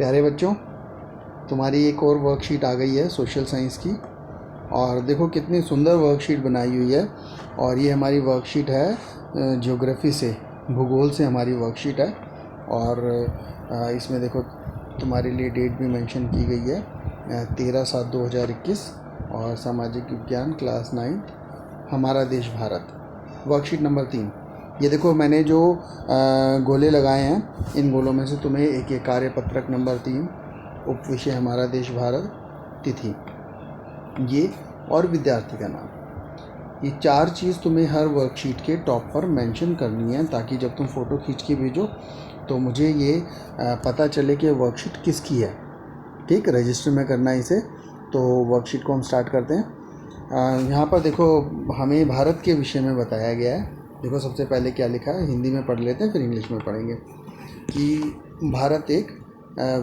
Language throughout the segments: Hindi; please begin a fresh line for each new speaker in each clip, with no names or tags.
प्यारे बच्चों, तुम्हारी एक और वर्कशीट आ गई है सोशल साइंस की। और देखो कितनी सुंदर वर्कशीट बनाई हुई है। और ये हमारी वर्कशीट है ज्योग्राफी से, भूगोल से हमारी वर्कशीट है। और इसमें देखो तुम्हारे लिए डेट भी मेंशन की गई है 13/7/2021 और सामाजिक विज्ञान क्लास 9 हमारा देश भारत, वर्कशीट नंबर 3। ये देखो मैंने जो गोले लगाए हैं, इन गोलों में से तुम्हें एक कार्य पत्रक नंबर 3, उप विषय हमारा देश भारत, तिथि ये और विद्यार्थी का नाम, ये 4 चीज़ तुम्हें हर वर्कशीट के टॉप पर मेंशन करनी है, ताकि जब तुम फ़ोटो खींच के भेजो तो मुझे ये पता चले कि वर्कशीट किसकी है। ठीक, रजिस्टर में करना है इसे। तो वर्कशीट को हम स्टार्ट करते हैं। यहाँ पर देखो हमें भारत के विषय में बताया गया है। देखो सबसे पहले क्या लिखा है, हिंदी में पढ़ लेते हैं फिर इंग्लिश में पढ़ेंगे। कि भारत एक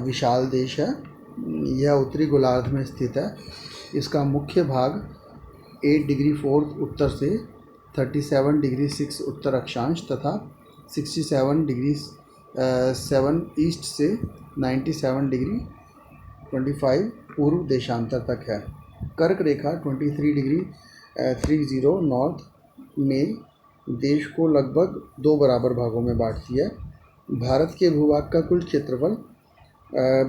विशाल देश है। यह उत्तरी गोलार्ध में स्थित है। इसका मुख्य भाग 8 डिग्री 4 उत्तर से 37 डिग्री 6 उत्तर अक्षांश तथा 67 डिग्री 7 ईस्ट से 97 डिग्री 25 पूर्व देशांतर तक है। कर्क रेखा 23 डिग्री 30 नॉर्थ में देश को लगभग 2 बराबर भागों में बांटती है। भारत के भूभाग का कुल क्षेत्रफल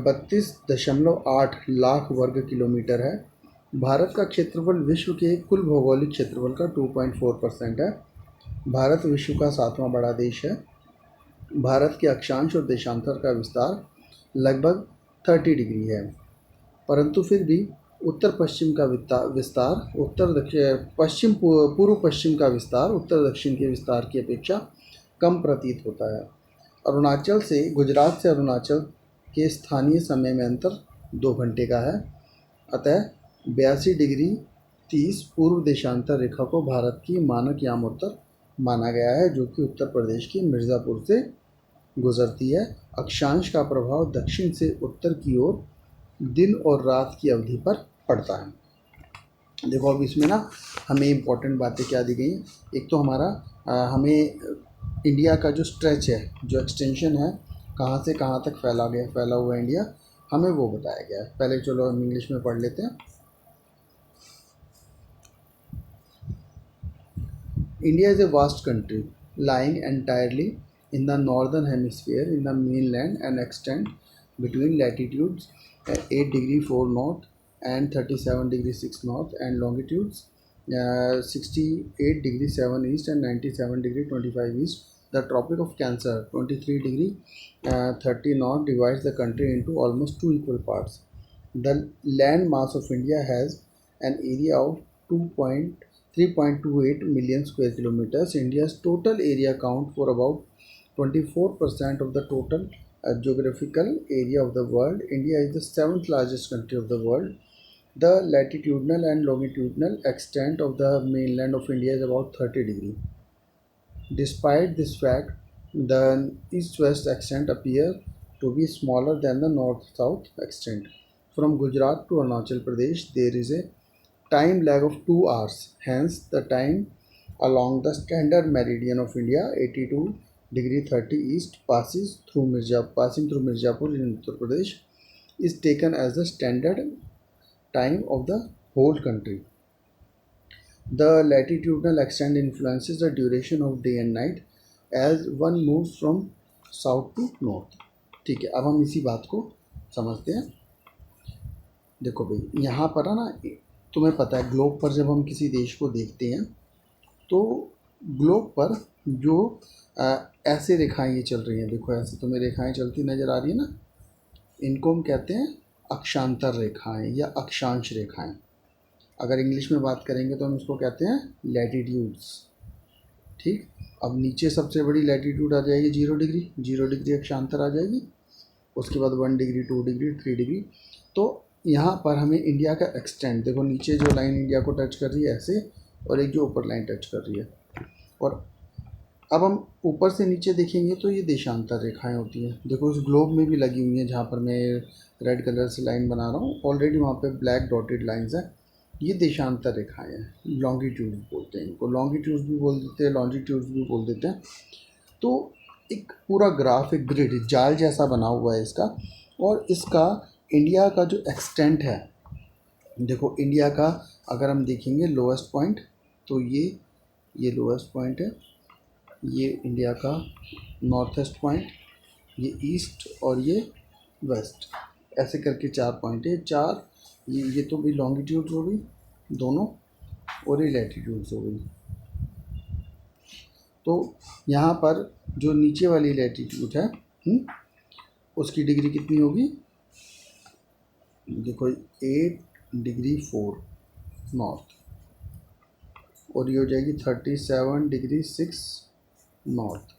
32.8 लाख वर्ग किलोमीटर है। भारत का क्षेत्रफल विश्व के कुल भौगोलिक क्षेत्रफल का 2.4% है। भारत विश्व का 7वां बड़ा देश है। भारत के अक्षांश और देशांतर का विस्तार लगभग 30 डिग्री है, परंतु फिर भी उत्तर पश्चिम का विस्तार पूर्व पश्चिम का विस्तार उत्तर दक्षिण के विस्तार की अपेक्षा कम प्रतीत होता है। अरुणाचल से गुजरात से अरुणाचल के स्थानीय समय में अंतर 2 घंटे का है। अतः 82 डिग्री 30 पूर्व देशांतर रेखा को भारत की मानक यामोत्तर माना गया है, जो कि उत्तर प्रदेश के मिर्ज़ापुर से गुजरती है। अक्षांश का प्रभाव दक्षिण से उत्तर की ओर दिन और रात की अवधि पर पड़ता है। देखो अब इसमें ना हमें इम्पोर्टेंट बातें क्या दी गई हैं। एक तो हमारा हमें इंडिया का जो स्ट्रेच है, जो एक्सटेंशन है, कहाँ से कहाँ तक फैला हुआ है इंडिया, हमें वो बताया गया है। पहले चलो हम इंग्लिश में पढ़ लेते हैं। India is a vast country lying entirely in the northern hemisphere in the mainland and extend between latitudes 8 degree 4 north and 37 degree 6 north and longitudes 68 degree 7 east and 97 degree 25 east. The Tropic of Cancer 23 degree 30 north divides the country into almost 2 equal parts. The land mass of India has an area of 3.28 million square kilometers. India's total area count for about 24% of the total geographical area of the world. India is the 7th largest country of the world. The latitudinal and longitudinal extent of the mainland of India is about 30 degree. Despite this fact, the east-west extent appears to be smaller than the north-south extent. From Gujarat to Arunachal Pradesh, there is a time lag of 2 hours. Hence, the time along the standard meridian of India, 82 degree 30 east, passing through Mirzapur in Uttar Pradesh, is taken as the standard time of the whole country. The latitudinal extent influences the duration of day and night as one moves from south to north. ठीक है, अब हम इसी बात को समझते हैं। देखो भाई, यहाँ पर है ना, तुम्हें पता है ग्लोब पर जब हम किसी देश को देखते हैं तो ग्लोब पर जो ऐसे रेखाएं ये चल रही हैं, देखो ऐसे तुम्हें रेखाएं चलती नज़र आ रही है ना, इनको हम कहते हैं अक्षांतर रेखाएं या अक्षांश रेखाएं। अगर इंग्लिश में बात करेंगे तो हम इसको कहते हैं लैटिट्यूड्स। ठीक, अब नीचे सबसे बड़ी लैटिट्यूड आ जाएगी 0 डिग्री अक्षांतर आ जाएगी। उसके बाद 1 डिग्री 2 डिग्री 3 डिग्री। तो यहाँ पर हमें इंडिया का एक्सटेंट देखो, नीचे जो लाइन इंडिया को टच कर रही है ऐसे, और एक जो ऊपर लाइन टच कर रही है। और अब हम ऊपर से नीचे देखेंगे तो ये देशांतर रेखाएं होती हैं। देखो इस ग्लोब में भी लगी हुई हैं, जहाँ पर मैं रेड कलर से लाइन बना रहा हूँ, ऑलरेडी वहाँ पे ब्लैक डॉटेड लाइंस हैं। ये देशांतर रेखाएं हैं, लॉन्गिट्यूड बोलते हैं इनको, लॉन्गिट्यूड्स भी बोल देते हैं, लॉन्जिट्यूड्स भी बोल देते हैं। तो एक पूरा ग्राफ, एक ग्रिड, जाल जैसा बना हुआ है इसका, और इसका इंडिया का जो एक्सटेंट है, देखो इंडिया का अगर हम देखेंगे लोएस्ट पॉइंट, तो ये लोएस्ट पॉइंट है, ये इंडिया का नॉर्थ ईस्ट पॉइंट, ये ईस्ट और ये वेस्ट, ऐसे करके 4 पॉइंट है। 4 ये तो भी लॉन्गिट्यूड हो गई दोनों, और ये लैटिट्यूड्स हो गई। तो यहाँ पर जो नीचे वाली लैटिट्यूड है उसकी डिग्री कितनी होगी, देखो 8 डिग्री 4 नॉर्थ, और ये हो जाएगी 37 डिग्री 6 नॉर्थ।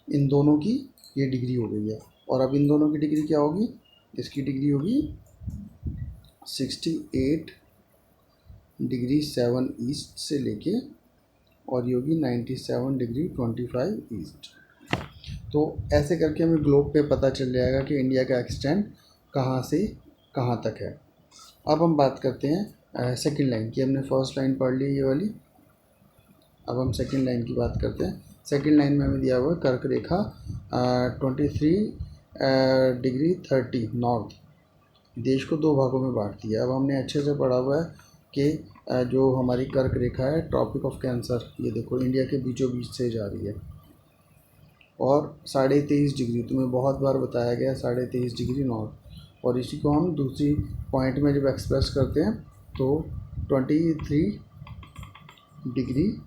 इन दोनों की ये डिग्री हो गई है। और अब इन दोनों की डिग्री क्या होगी, इसकी डिग्री होगी 68 डिग्री 7 ईस्ट से लेके, और ये होगी 97 डिग्री 25 ईस्ट। तो ऐसे करके हमें ग्लोब पे पता चल जाएगा कि इंडिया का एक्सटेंट कहाँ से कहाँ तक है। अब हम बात करते हैं सेकंड लाइन की। हमने फर्स्ट लाइन पढ़ ली ये वाली, अब हम सेकंड लाइन की बात करते हैं। सेकंड लाइन में हमें दिया हुआ है कर्क रेखा 23 डिग्री 30 नॉर्थ देश को 2 भागों में बांटती है। अब हमने अच्छे से पढ़ा हुआ है कि जो हमारी कर्क रेखा है ट्रॉपिक ऑफ कैंसर, ये देखो इंडिया के बीचों बीच से जा रही है, और 23.5 डिग्री, तुम्हें बहुत बार बताया गया 23.5 डिग्री नॉर्थ। और इसी को हम दूसरी पॉइंट में जब एक्सप्रेस करते हैं तो 23 डिग्री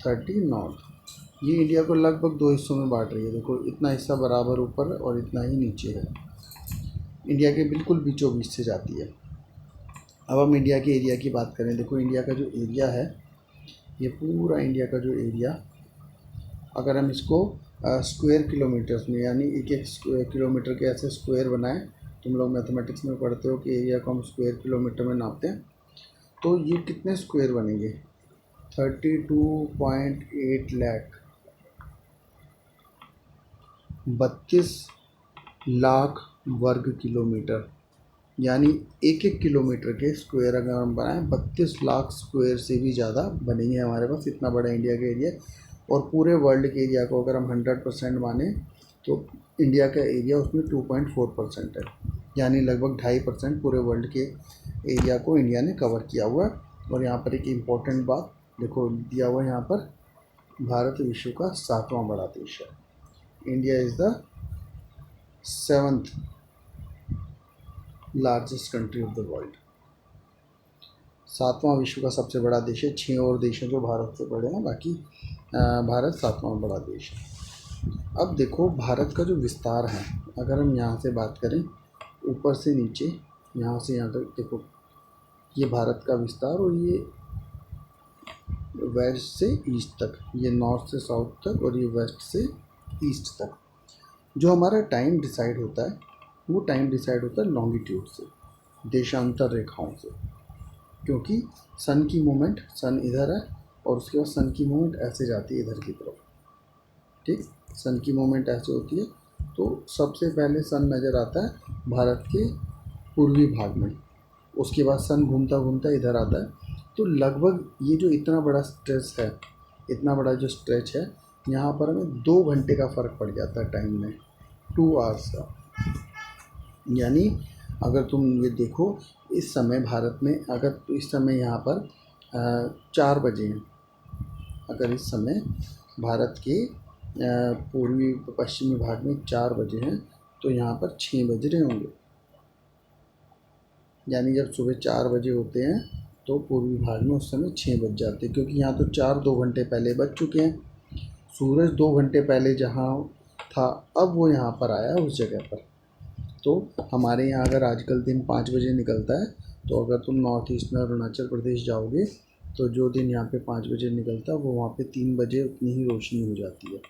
30 नॉर्थ, ये इंडिया को लगभग 2 हिस्सों में बांट रही है। देखो इतना हिस्सा बराबर ऊपर और इतना ही नीचे है, इंडिया के बिल्कुल बीचों बीच से जाती है। अब हम इंडिया के एरिया की बात करें। देखो इंडिया का जो एरिया है, ये पूरा इंडिया का जो एरिया, अगर हम इसको स्क्वायर किलोमीटर्स में, यानी एक किलोमीटर के ऐसे स्क्वायर बनाएं, तुम लोग मैथमेटिक्स में पढ़ते हो कि एरिया को हम स्क्वायर किलोमीटर में नापते हैं, तो ये कितने स्क्वायर बनेंगे, 32.8 लाख, 32 लाख वर्ग किलोमीटर, यानी एक किलोमीटर के स्क्वायर अगर हम बनाएं 32 लाख स्क्वायर से भी ज़्यादा बनेंगे हमारे पास। इतना बड़ा इंडिया का एरिया। और पूरे वर्ल्ड के एरिया को अगर हम 100% माने तो इंडिया का एरिया उसमें 2.4% है, यानी लगभग 2.5% पूरे वर्ल्ड के एरिया को इंडिया ने कवर किया हुआ है। और यहाँ पर एक इम्पोर्टेंट बात देखो दिया हुआ है, यहाँ पर भारत विश्व का 7वां बड़ा देश है। India is the 7th largest country of the world, 7वां विश्व का सबसे बड़ा देश है। 6 और देश हैं जो भारत से बड़े हैं, बाकी भारत 7वां बड़ा देश है। अब देखो भारत का जो विस्तार है, अगर हम यहाँ से बात करें ऊपर से नीचे, यहाँ से यहाँ तक, देखो ये भारत का विस्तार, और ये वेस्ट से ईस्ट तक, ये नॉर्थ से साउथ तक, और ये वेस्ट से ईस्ट तक। जो हमारा टाइम डिसाइड होता है वो टाइम डिसाइड होता है लॉन्गिट्यूड से, देशांतर रेखाओं से, क्योंकि सन की मूवमेंट, सन इधर है और उसके बाद सन की मूवमेंट ऐसे जाती है इधर की तरफ, ठीक, सन की मूवमेंट ऐसे होती है। तो सबसे पहले सन नज़र आता है भारत के पूर्वी भाग में, उसके बाद सन घूमता घूमता इधर आता है। तो लगभग ये जो इतना बड़ा स्ट्रेच है, इतना बड़ा जो स्ट्रेच है, यहाँ पर हमें 2 घंटे का फ़र्क पड़ जाता है टाइम में, 2 आवर्स का। यानी अगर तुम ये देखो इस समय भारत में, अगर तो इस समय यहाँ पर 4 बजे हैं, अगर इस समय भारत के पूर्वी पश्चिमी भाग में 4 बजे हैं, तो यहाँ पर 6 बज रहे होंगे। यानी जब सुबह 4 बजे होते हैं तो पूर्वी भाग में उस समय 6 बज जाते हैं, क्योंकि यहाँ तो 2 घंटे पहले बज चुके हैं। सूरज 2 घंटे पहले जहाँ था अब वो यहाँ पर आया उस जगह पर। तो हमारे यहाँ अगर आजकल दिन 5 बजे निकलता है, तो अगर तुम नॉर्थ ईस्ट में अरुणाचल प्रदेश जाओगे तो जो दिन यहाँ पे 5 बजे निकलता है वो वहाँ पे 3 बजे उतनी ही रोशनी हो जाती है।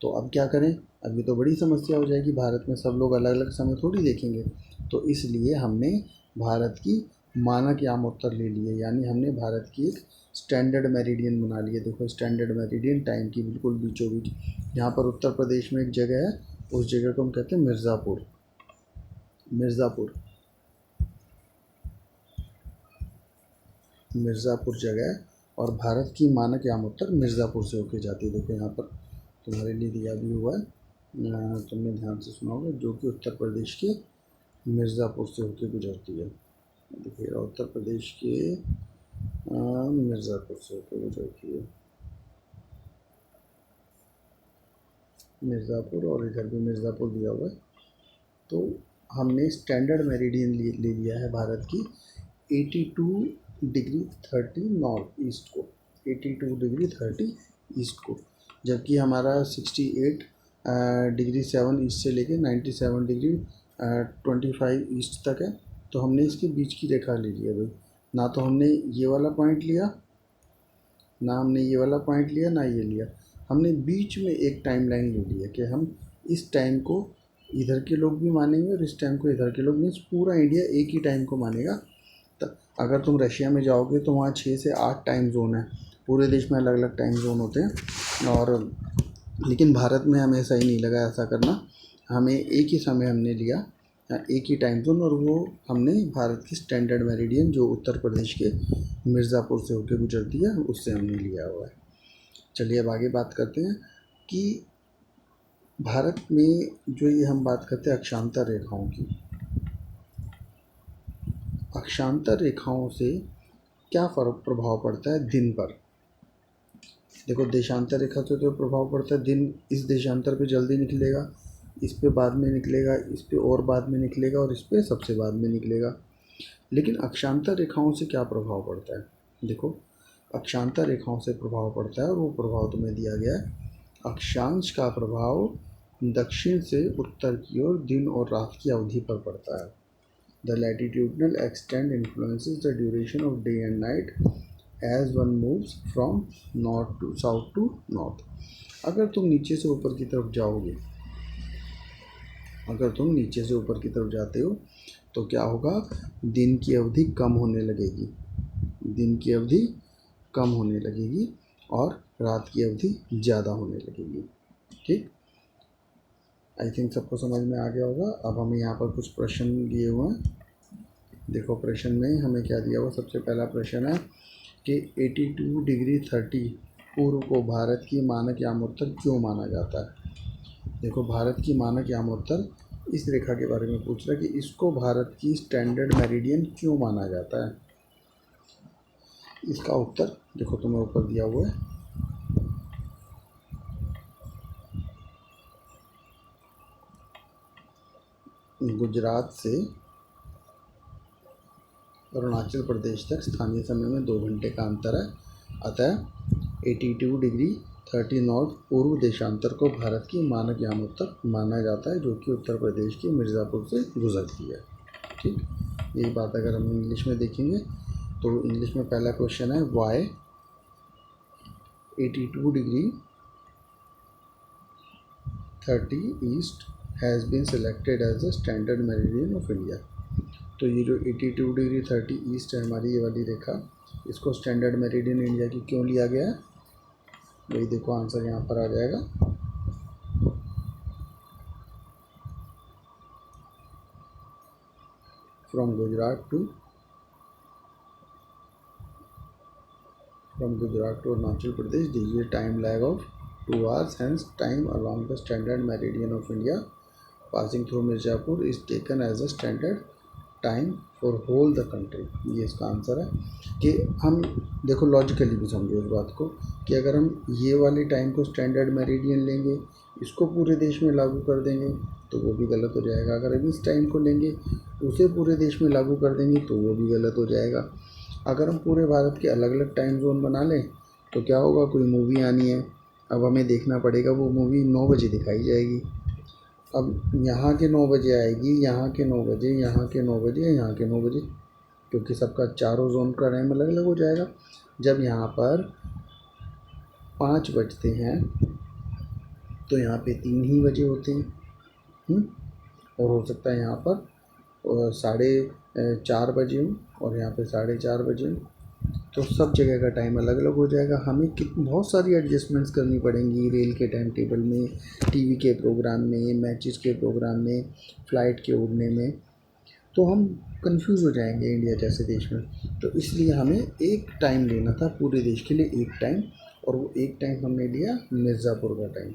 तो अब क्या करें, अभी तो बड़ी समस्या हो जाएगी, भारत में सब लोग अलग अलग समय थोड़ी देखेंगे। तो इसलिए हमने भारत की मानक यामोत्तर ले लिए, यानी हमने भारत की एक स्टैंडर्ड मेरिडियन बना लिया। देखो स्टैंडर्ड मेरिडियन टाइम की बिल्कुल बीचों बीच, यहाँ पर उत्तर प्रदेश में एक जगह है, उस जगह को हम कहते हैं मिर्ज़ापुर। मिर्ज़ापुर जगह है, और भारत की मानक यामोत्तर मिर्ज़ापुर से होके जाती है। देखो यहाँ पर तुम्हारे लिए दिया भी हुआ है, तुमने ध्यान से सुना होगा, जो कि उत्तर प्रदेश के मिर्ज़ापुर से होकर गुजरती है। देखिए उत्तर प्रदेश के मिर्ज़ापुर से होकर गुजरती है, मिर्ज़ापुर, और इधर भी मिर्ज़ापुर दिया हुआ है। तो हमने स्टैंडर्ड मेरिडियन ले लिया है भारत की 82 डिग्री 30 नॉर्थ ईस्ट को, 82 डिग्री 30 ईस्ट को, जबकि हमारा 68 डिग्री 7 ईस्ट से लेके 97 डिग्री 25 ईस्ट तक है। तो हमने इसके बीच की रेखा ले लिया भाई, ना तो हमने ये वाला पॉइंट लिया, ना हमने ये वाला पॉइंट लिया, ना ये लिया, हमने बीच में एक टाइम लाइन ले लिया कि हम इस टाइम को इधर के लोग भी मानेंगे और इस टाइम को इधर के लोग, मीन्स पूरा इंडिया एक ही टाइम को मानेगा। तब अगर तुम रशिया में जाओगे तो वहाँ 6 से 8 टाइम जोन है, पूरे देश में अलग अलग टाइम जोन होते हैं, और लेकिन भारत में हमें सही नहीं लगा ऐसा करना, हमें एक ही समय हमने लिया, एक ही टाइम जोन, और वो हमने भारत की स्टैंडर्ड मेरिडियन जो उत्तर प्रदेश के मिर्ज़ापुर से होकर गुजरती है उससे हमने लिया हुआ है। चलिए अब आगे बात करते हैं कि भारत में जो ये हम बात करते हैं अक्षांतर रेखाओं की, अक्षांतर रेखाओं से क्या फ़र्क प्रभाव पड़ता है दिन पर। देखो देशांतर रेखा से तो प्रभाव पड़ता है, दिन इस देशांतर पे जल्दी निकलेगा, इस पे बाद में निकलेगा, इस पे और बाद में निकलेगा, और इस पे सबसे बाद में निकलेगा। लेकिन अक्षांतर रेखाओं से क्या प्रभाव पड़ता है, देखो अक्षांतर रेखाओं से प्रभाव पड़ता है, और वो प्रभाव तुम्हें दिया गया है। अक्षांश का प्रभाव दक्षिण से उत्तर की ओर दिन और रात की अवधि पर पड़ता है। The latitudinal extent influences the duration of day and night as one moves from north to south to north. अगर तुम नीचे से ऊपर की तरफ जाओगे, अगर तुम नीचे से ऊपर की तरफ जाते हो तो क्या होगा, दिन की अवधि कम होने लगेगी, दिन की अवधि कम होने लगेगी, और रात की अवधि ज़्यादा होने लगेगी। ठीक, आई थिंक सबको समझ में आ गया होगा। अब हमें यहाँ पर कुछ प्रश्न दिए हुए हैं, देखो प्रश्न में हमें क्या दिया हुआ। सबसे पहला प्रश्न है कि 82 डिग्री 30 पूर्व को भारत की मानक यामोत्तर क्यों माना जाता है। देखो भारत की मानक यामोत्तर इस रेखा के बारे में पूछ रहा है कि इसको भारत की स्टैंडर्ड मेरिडियन क्यों माना जाता है। इसका उत्तर देखो तुम्हें ऊपर दिया हुआ है, गुजरात से अरुणाचल प्रदेश तक स्थानीय समय में 2 घंटे का अंतर है, अतः 82 डिग्री 30 नॉर्थ पूर्व देशांतर को भारत की मानक यामोत्तर माना जाता है, जो कि उत्तर प्रदेश के मिर्ज़ापुर से गुजरती है। ठीक, यही बात अगर हम इंग्लिश में देखेंगे तो इंग्लिश में पहला क्वेश्चन है why 82 degree 30 east has been selected as the standard meridian of India. तो ये जो 82 डिग्री 30 ईस्ट है हमारी ये वाली रेखा, इसको स्टैंडर्ड मेरिडियन इंडिया की क्यों लिया गया है, वही देखो आंसर यहाँ पर आ जाएगा। फ्रॉम गुजरात टू अरुणाचल प्रदेश दीजिए time lag of 2 hours, hence time along the standard meridian of India passing through Mirzapur is taken as a standard time for whole the country. ये इसका आंसर है कि हम देखो लॉजिकली भी समझो इस बात को कि अगर हम ये वाली टाइम को स्टैंडर्ड मेरिडियन लेंगे, इसको पूरे देश में लागू कर देंगे तो वो भी गलत हो जाएगा। अगर हम इस टाइम को लेंगे उसे पूरे देश में लागू कर देंगे तो वो भी गलत हो जाएगा। अगर हम पूरे भारत के अलग अलग टाइम जोन बना लें तो क्या होगा, कोई मूवी आनी है, अब हमें देखना पड़ेगा, वो मूवी 9 बजे दिखाई जाएगी। अब यहाँ के 9 बजे आएगी, यहाँ के 9 बजे, यहाँ के 9 बजे, यहाँ के 9 बजे, क्योंकि सबका चारों जोन का टाइम अलग अलग हो जाएगा। जब यहाँ पर 5 बजते हैं तो यहाँ पे 3 ही बजे होते हैं, और हो सकता है यहाँ पर 4:30 बजे हूँ और यहाँ पे 4:30 बजे हूँ, तो सब जगह का टाइम अलग अलग हो जाएगा। हमें बहुत सारी एडजस्टमेंट्स करनी पड़ेंगी, रेल के टाइम टेबल में, टीवी के प्रोग्राम में, मैचेस के प्रोग्राम में, फ़्लाइट के उड़ने में, तो हम कंफ्यूज हो जाएंगे इंडिया जैसे देश में। तो इसलिए हमें एक टाइम लेना था पूरे देश के लिए, एक टाइम, और वो एक टाइम हमने लिया मिर्ज़ापुर का टाइम।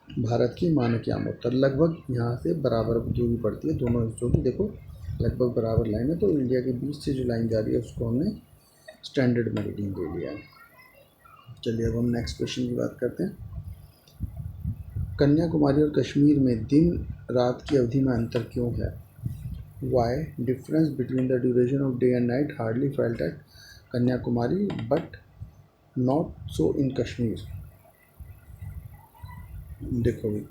भारत की मानक उत्तर लगभग यहाँ से बराबर दूरी पड़ती है दोनों हिस्सों की। देखो लगभग बराबर लाइन है, तो इंडिया के बीच से जो लाइन जा रही है उसको हमने स्टैंडर्ड मेरिडियन ले लिया है। चलिए अब हम नेक्स्ट क्वेश्चन की बात करते हैं। कन्याकुमारी और कश्मीर में दिन रात की अवधि में अंतर क्यों है? Why difference between the duration of day and night hardly felt at Kanyakumari but not so in Kashmir. देखो भाई,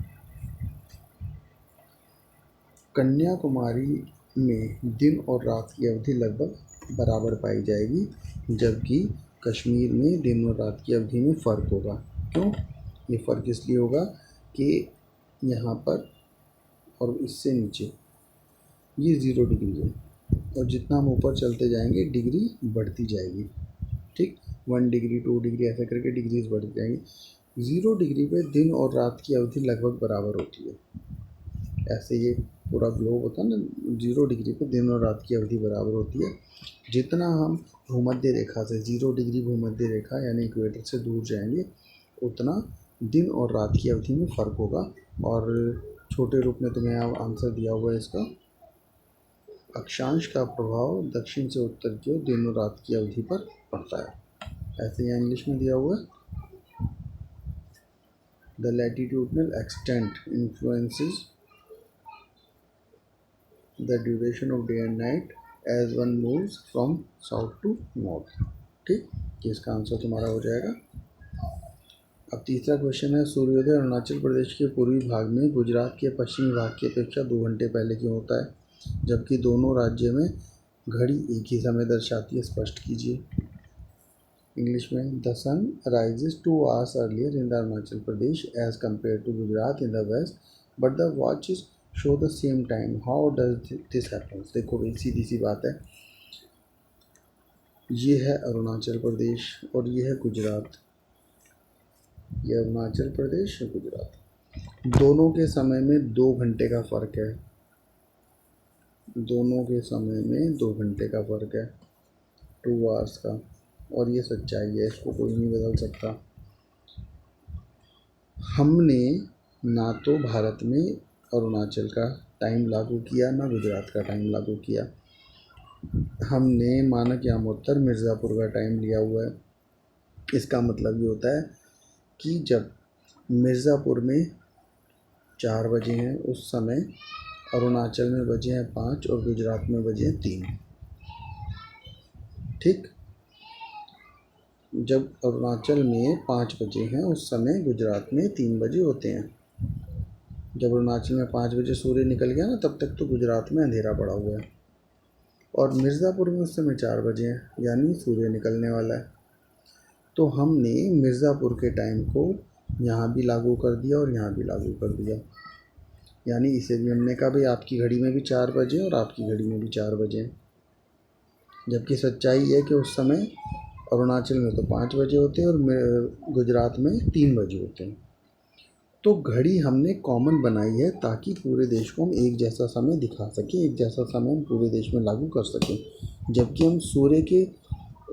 कन्याकुमारी में दिन और रात की अवधि लगभग बराबर पाई जाएगी, जबकि कश्मीर में दिन और रात की अवधि में फ़र्क होगा। क्यों? ये फ़र्क इसलिए होगा कि यहाँ पर और इससे नीचे ये 0 डिग्री है, और जितना हम ऊपर चलते जाएंगे डिग्री बढ़ती जाएगी। ठीक, 1 डिग्री 2 डिग्री ऐसा करके डिग्रीज बढ़ती जाएंगी। 0 डिग्री पे दिन और रात की अवधि लगभग बराबर होती है। ऐसे ये पूरा ग्लोब होता है ना, 0 डिग्री पे दिन और रात की अवधि बराबर होती है। जितना हम भूमध्य रेखा से 0 डिग्री भूमध्य रेखा यानी इक्वेटर से दूर जाएंगे, उतना दिन और रात की अवधि में फ़र्क होगा। और छोटे रूप में तुम्हें यहाँ आंसर दिया हुआ है इसका। अक्षांश का प्रभाव दक्षिण से उत्तर की ओर दिन और रात की अवधि पर पड़ता है। ऐसे यहाँ इंग्लिश में दिया हुआ है, the latitudinal extent influences the duration of day and night as one moves from south to north. ठीक, इसका आंसर तुम्हारा हो जाएगा। अब तीसरा क्वेश्चन है, सूर्योदय अरुणाचल प्रदेश के पूर्वी भाग में गुजरात के पश्चिमी भाग की अपेक्षा 2 घंटे पहले क्यों होता है, जबकि दोनों राज्य में घड़ी एक ही समय दर्शाती है? स्पष्ट कीजिए। इंग्लिश में, the sun rises 2 hours earlier in the Arunachal Pradesh as compare to Gujarat in the west, but the watches show the same time, how does this happens? देखो भाई, सीधी सी बात है, ये है अरुणाचल प्रदेश और ये है गुजरात। ये अरुणाचल प्रदेश और गुजरात, दोनों के समय में 2 घंटे का फ़र्क है। दोनों के समय में 2 घंटे का फ़र्क है, 2 आवर्स का। और ये सच्चाई है, इसको कोई नहीं बदल सकता। हमने ना तो भारत में अरुणाचल का टाइम लागू किया, ना गुजरात का टाइम लागू किया। हमने मानक यामोत्तर मिर्ज़ापुर का टाइम लिया हुआ है। इसका मतलब ये होता है कि जब मिर्ज़ापुर में 4 बजे हैं, उस समय अरुणाचल में बजे हैं 5 और गुजरात में बजे हैं 3। ठीक, जब अरुणाचल में 5 बजे हैं, उस समय गुजरात में 3 बजे होते हैं। जब अरुणाचल में 5 बजे सूर्य निकल गया ना, तब तक तो गुजरात में अंधेरा पड़ा हुआ है। और मिर्ज़ापुर में उस समय 4 बजे हैं, यानी सूर्य निकलने वाला है। तो हमने मिर्ज़ापुर के टाइम को यहाँ भी लागू कर दिया और यहाँ भी लागू कर दिया। यानी इसे भी हमने कहा भाई आपकी घड़ी में भी 4 बजे और आपकी घड़ी में भी 4 बजे हैं। जबकि सच्चाई है कि उस समय अरुणाचल में तो 5 बजे होते हैं और गुजरात में 3 बजे होते हैं। तो घड़ी हमने कॉमन बनाई है ताकि पूरे देश को हम एक जैसा समय दिखा सकें, एक जैसा समय हम पूरे देश में लागू कर सकें। जबकि हम सूर्य के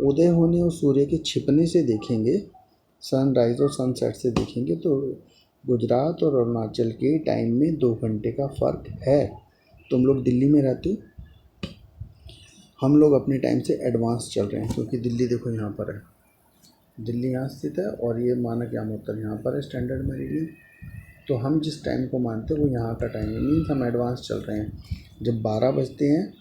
उदय होने और सूर्य के छिपने से देखेंगे, सनराइज़ और सनसेट से देखेंगे, तो गुजरात और अरुणाचल के टाइम में 2 घंटे का फ़र्क है। तुम लोग दिल्ली में रहते हो, हम लोग अपने टाइम से एडवांस चल रहे हैं, क्योंकि दिल्ली देखो यहाँ पर है, दिल्ली यहाँ स्थित है और ये मानक यामोत्तर यहाँ पर है, स्टैंडर्ड मेरिडियन। तो हम जिस टाइम को मानते हैं वो यहाँ का टाइम है, मीन्स हम एडवांस चल रहे हैं। जब 12 बजते हैं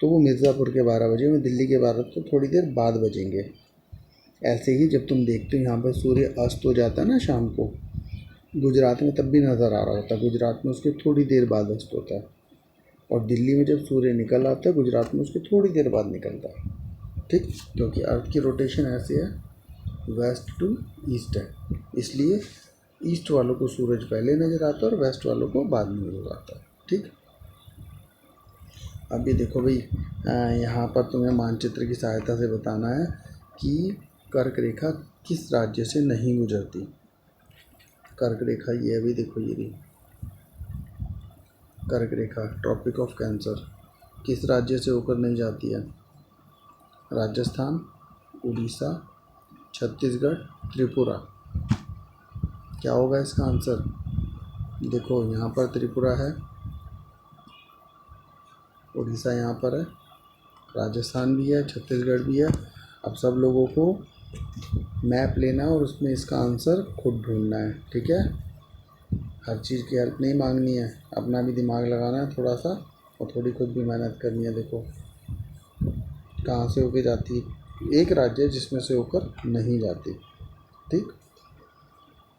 तो वो मिर्ज़ापुर के 12 बजे में, दिल्ली के 12 तो थोड़ी देर बाद बजेंगे। ऐसे ही जब तुम देखते हो यहाँ पर सूर्य अस्त हो जाता है ना शाम को, गुजरात में तब भी नज़र आ रहा होता है, गुजरात में उसके थोड़ी देर बाद अस्त होता है। और दिल्ली में जब सूर्य निकल आता है, गुजरात में उसके थोड़ी देर बाद निकलता है। ठीक, क्योंकि अर्थ की रोटेशन ऐसी है, वेस्ट टू ईस्ट है, इसलिए ईस्ट वालों को सूरज पहले नज़र आता है और वेस्ट वालों को बाद में नज़र आता है। ठीक, अभी देखो भाई, यहाँ पर तुम्हें मानचित्र की सहायता से बताना है कि कर्क रेखा किस राज्य से नहीं गुजरती। कर्क रेखा ये अभी देखो, ये रही कर्क रेखा, ट्रॉपिक ऑफ कैंसर, किस राज्य से होकर नहीं जाती है? राजस्थान, उड़ीसा, छत्तीसगढ़, त्रिपुरा। क्या होगा इसका आंसर? देखो यहाँ पर त्रिपुरा है, उड़ीसा यहाँ पर है, राजस्थान भी है, छत्तीसगढ़ भी है। अब सब लोगों को मैप लेना है और उसमें इसका आंसर खुद ढूंढना है, ठीक है। हर चीज़ की हेल्प नहीं मांगनी है, अपना भी दिमाग लगाना है थोड़ा सा और थोड़ी खुद भी मेहनत करनी है। देखो कहाँ से होके जाती है, एक राज्य जिसमें से होकर नहीं जाती, ठीक।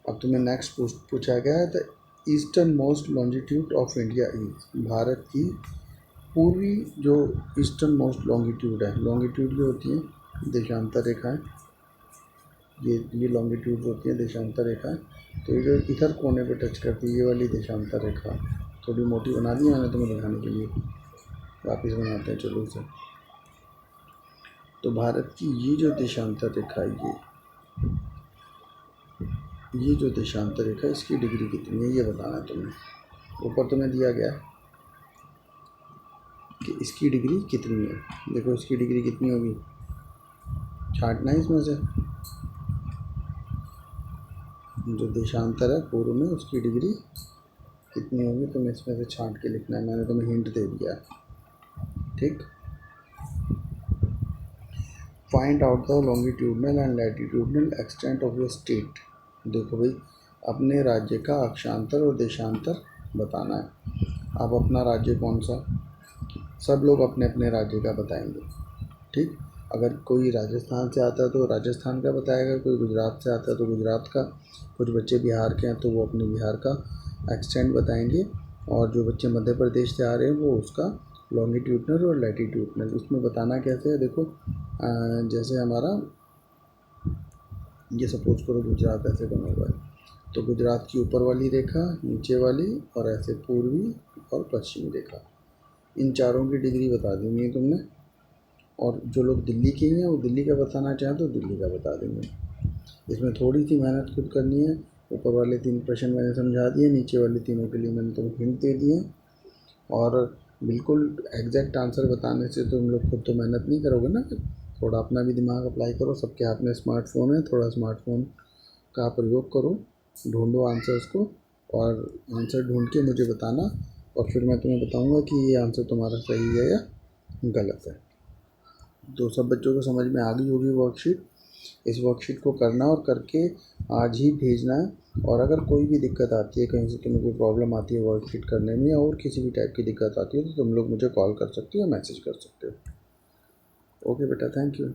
अब तुम्हें नेक्स्ट पूछा गया है, the eastern most longitude of India is, Bharat की पूर्वी जो ईस्टर्न मोस्ट लॉन्गिट्यूड है, लॉन्गिट्यूड जो होती है देशांतर रेखाएं, ये लॉन्गिट्यूड होती है देशांतर रेखाएं। तो ये जो इधर कोने पे टच करती है ये वाली देशांतर रेखा, थोड़ी मोटी बना दी मैंने तुम्हें दिखाने के लिए, वापस बनाते हैं चलो इसे। तो भारत की ये जो देशांतर रेखा है, ये जो देशांतर रेखा है इसकी डिग्री कितनी है ये बताना है तुम्हें। ऊपर तुम्हें दिया गया है कि इसकी डिग्री कितनी है। देखो इसकी डिग्री कितनी होगी, छांटना है इसमें से जो देशांतर है पूर्व में उसकी डिग्री कितनी होगी, तुम्हें इसमें से छांट के लिखना है। मैंने तुम्हें हिंट दे दिया है, ठीक। Find out the longitudinal and latitudinal extent of your state. देखो भाई अपने राज्य का अक्षांतर और देशांतर बताना है। अब अपना राज्य कौन सा, सब लोग अपने अपने राज्य का बताएंगे, ठीक। अगर कोई राजस्थान से आता है तो राजस्थान का बताएगा, कोई गुजरात से आता है तो गुजरात का, कुछ बच्चे बिहार के हैं तो वो अपने बिहार का एक्सटेंट बताएंगे, और जो बच्चे मध्य प्रदेश से आ रहे हैं वो उसका लॉन्गिट्यूडनल और लैटिट्यूडनल। इसमें बताना कैसे है, देखो जैसे हमारा ये सपोज करो गुजरात ऐसे बना हुआ है, तो गुजरात की ऊपर वाली रेखा, नीचे वाली और ऐसे पूर्वी और पश्चिमी रेखा, इन चारों की डिग्री बता देंगे तुमने। और जो लोग दिल्ली के हैं वो दिल्ली का बताना चाहें तो दिल्ली का बता देंगे। इसमें थोड़ी सी मेहनत खुद करनी है। ऊपर वाले 3 प्रश्न मैंने समझा दिए, नीचे वाले तीनों के लिए मैंने तुम्हें हिंट दे दिए। और बिल्कुल एग्जैक्ट आंसर बताने से तुम लोग खुद तो मेहनत नहीं करोगे ना, फिर थोड़ा अपना भी दिमाग अप्लाई करो। सबके हाथ में स्मार्टफोन है, थोड़ा स्मार्टफोन का प्रयोग करो, ढूंढो आंसर्स को और आंसर ढूंढ के मुझे बताना, और फिर मैं तुम्हें बताऊंगा कि ये आंसर तुम्हारा सही है या गलत है। तो सब बच्चों को समझ में आ गई होगी वर्कशीट। इस वर्कशीट को करना और करके आज ही भेजना है। और अगर कोई भी दिक्कत आती है, कहीं से तुम्हें कोई प्रॉब्लम आती है वर्कशीट करने में, और किसी भी टाइप की दिक्कत आती है तो तुम लोग मुझे कॉल कर सकते हो या मैसेज कर सकते हो। ओके बेटा, थैंक यू।